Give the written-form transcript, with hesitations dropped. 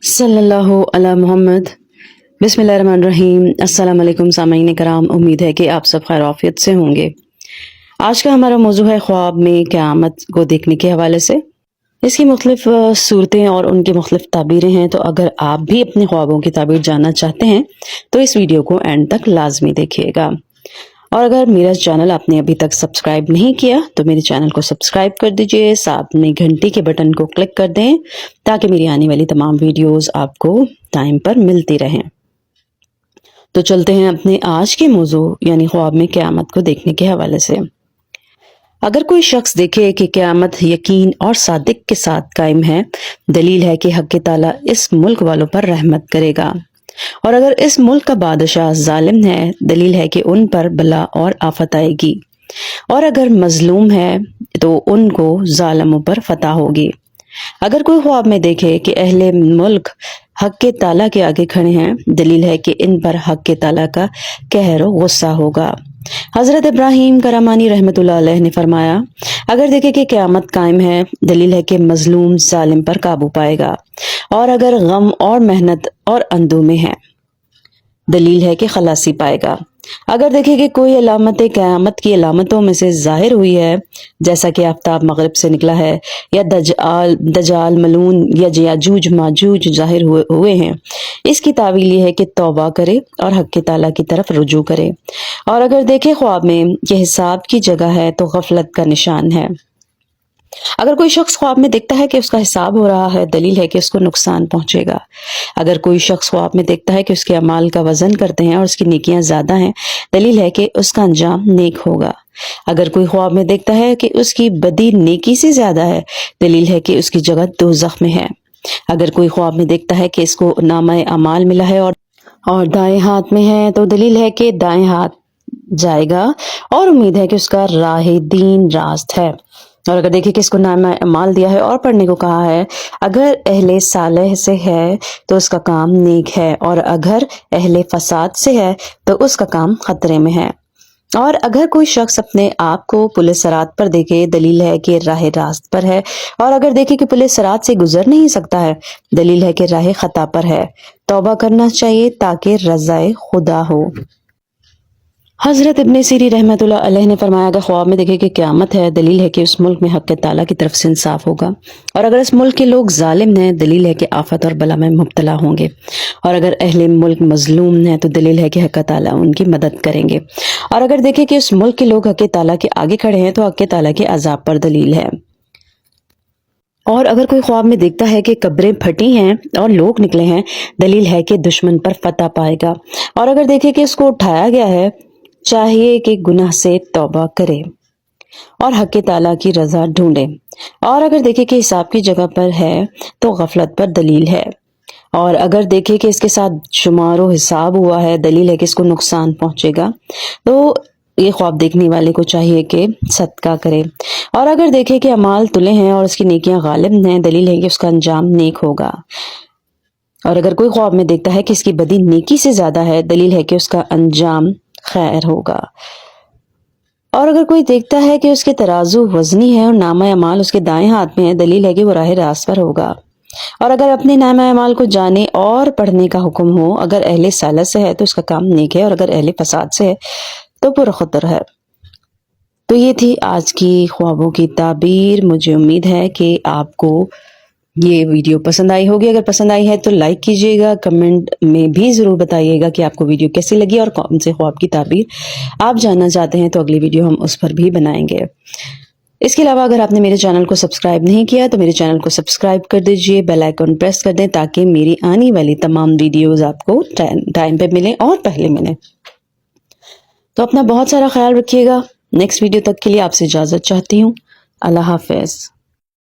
सल्लल्लाहु अला मोहम्मद। बिस्मिल्लाहिर्रहमानिर्रहीम। अस्सलाम वालेकुम सामईन कराम, उम्मीद है कि आप सब खैर आफियत से होंगे। आज का हमारा मौजू है ख्वाब में क़यामत को देखने के हवाले से। इसकी मुख्तलिफ सूरतें और उनकी मुख्तलिफ ताबीरें हैं, तो अगर आप भी अपने ख्वाबों की ताबीर जानना चाहते हैं तो इस वीडियो को एंड तक लाजमी देखिएगा। और अगर मेरा चैनल आपने अभी तक सब्सक्राइब नहीं किया तो मेरे चैनल को सब्सक्राइब कर दीजिए, साथ में घंटी के बटन को क्लिक कर दें ताकि मेरी आने वाली तमाम वीडियोस आपको टाइम पर मिलती रहें। तो चलते हैं अपने आज के मौजू यानी ख्वाब में क़यामत को देखने के हवाले से। अगर कोई शख्स देखे कि क़यामत यकीन और सादिक के साथ कायम है, दलील है कि हक़ ताला इस मुल्क वालों पर रहमत करेगा। और अगर इस मुल्क का बादशाह जालिम है, दलील है कि उन पर बला और आफत आएगी। और अगर मजलूम है तो उनको जालिमों पर फतह होगी। अगर कोई ख्वाब में देखे कि अहले मुल्क हक़ के ताला के आगे खड़े हैं, दलील है कि इन पर हक़ के ताला का कहर और गुस्सा होगा। हजरत इब्राहीम करमानी रहमतुल्लाह अलैह ने फरमाया, अगर देखे कि क़यामत कायम है, दलील है कि मजलूम जालिम पर काबू पाएगा। और अगर गम और मेहनत और अंधों में है, दलील है कि खलासी पाएगा। अगर देखे कि कोई अलामत क़यामत की अलामतों में से जाहिर हुई है, जैसा कि आफताब मगरिब से निकला है, या दजाल मलून या याजूज माजूज जाहिर हुए हैं, इसकी तावील ये है कि तौबा करे और हक़ ताला की तरफ रुजू करे। और अगर देखे ख्वाब में कि हिसाब की जगह है तो गफलत का निशान है। अगर कोई शख्स ख्वाब में देखता है कि उसका हिसाब हो रहा है, दलील है कि उसको नुकसान पहुंचेगा। अगर कोई शख्स ख्वाब में देखता है कि उसके अमाल का वजन करते हैं और उसकी नेकियां ज्यादा हैं, दलील है कि उसका अंजाम नेक होगा। अगर कोई ख्वाब में देखता है कि उसकी बदी नेकी से ज्यादा है, दलील है कि उसकी जगह दोज़ख में है। अगर कोई ख्वाब में देखता है कि इसको नामा अमाल मिला है और दाएं हाथ में है, तो दलील है कि दाएं हाथ जाएगा और उम्मीद है कि उसका राह दीन रास्त है। और अगर देखिए कि इसको नामा अमाल दिया है और पढ़ने को कहा है, अगर अहले सालेह से है तो उसका काम नेक है, और अगर अहले फसाद से है तो उसका काम खतरे में है। और अगर कोई शख्स अपने आप को पुलिस सरात पर देखे, दलील है कि राह रास्त पर है। और अगर देखे कि पुलिस सरात से गुजर नहीं सकता है, दलील है कि राह खता पर है। तौबा करना चाहिए ताकि रज़ाए खुदा हो। हजरत इब्ने सीरी रहमतुल्लाह अलैह ने फरमाया, अगर ख्वाब में देखे कि क़यामत है, दलील है कि उस मुल्क में हक़ ताला की तरफ से इंसाफ होगा। और अगर इस मुल्क के लोग जालिम हैं, दलील है कि आफत और बला में मुब्तला होंगे। और अगर अहले मुल्क मजलूम हैं तो दलील है कि हक़ ताला उनकी मदद करेंगे। और अगर देखे कि उस मुल्क के लोग हक़ ताला के आगे खड़े हैं, तो हक़ ताला के अजाब पर दलील है। और अगर कोई ख्वाब में देखता है कि कब्रें फटी हैं और लोग निकले हैं, दलील है कि दुश्मन पर फतह पाएगा। और अगर देखे कि उसको उठाया गया है, चाहिए कि गुनाह से तौबा करे और हक़ ताला की रज़ा ढूंढे। और अगर देखे कि हिसाब की जगह पर है तो गफलत पर दलील है। और अगर देखे कि इसके साथ शुमारो हिसाब हुआ है, दलील है कि इसको नुकसान पहुंचेगा। तो ये ख्वाब देखने वाले को चाहिए कि सदका करे। और अगर देखे कि अमाल तुले हैं और उसकी नेकियां गालिब हैं, दलील है कि उसका अंजाम नेक होगा। और अगर कोई ख्वाब में देखता है कि इसकी बदी नेकी से ज्यादा है, दलील है कि उसका अंजाम खैर होगा। और अगर कोई देखता है कि उसके तराजू वजनी है और नामा अमाल उसके दाएं हाथ में है, दलील है कि वो राह रास्त पर होगा। और अगर अपने नामा अमाल को जाने और पढ़ने का हुक्म हो, अगर अहले सालह से है तो उसका काम नेक है, और अगर अहले फसाद से है तो पुरखतर है। तो ये थी आज की ख्वाबों की ताबीर। मुझे उम्मीद है कि आपको ये वीडियो पसंद आई होगी। अगर पसंद आई है तो लाइक कीजिएगा, कमेंट में भी ज़रूर बताइएगा कि आपको वीडियो कैसी लगी और कौन से ख्वाब की ताबीर आप जानना चाहते हैं, तो अगली वीडियो हम उस पर भी बनाएंगे। इसके अलावा अगर आपने मेरे चैनल को सब्सक्राइब नहीं किया तो मेरे चैनल को सब्सक्राइब कर दीजिए, बेल आइकन प्रेस कर दें ताकि मेरी आने वाली तमाम वीडियोज़ आपको टाइम पे मिलें और पहले मिलें। तो अपना बहुत सारा ख्याल रखिएगा। नेक्स्ट वीडियो तक के लिए आपसे इजाज़त चाहती हूँ। अल्लाह हाफ़िज़।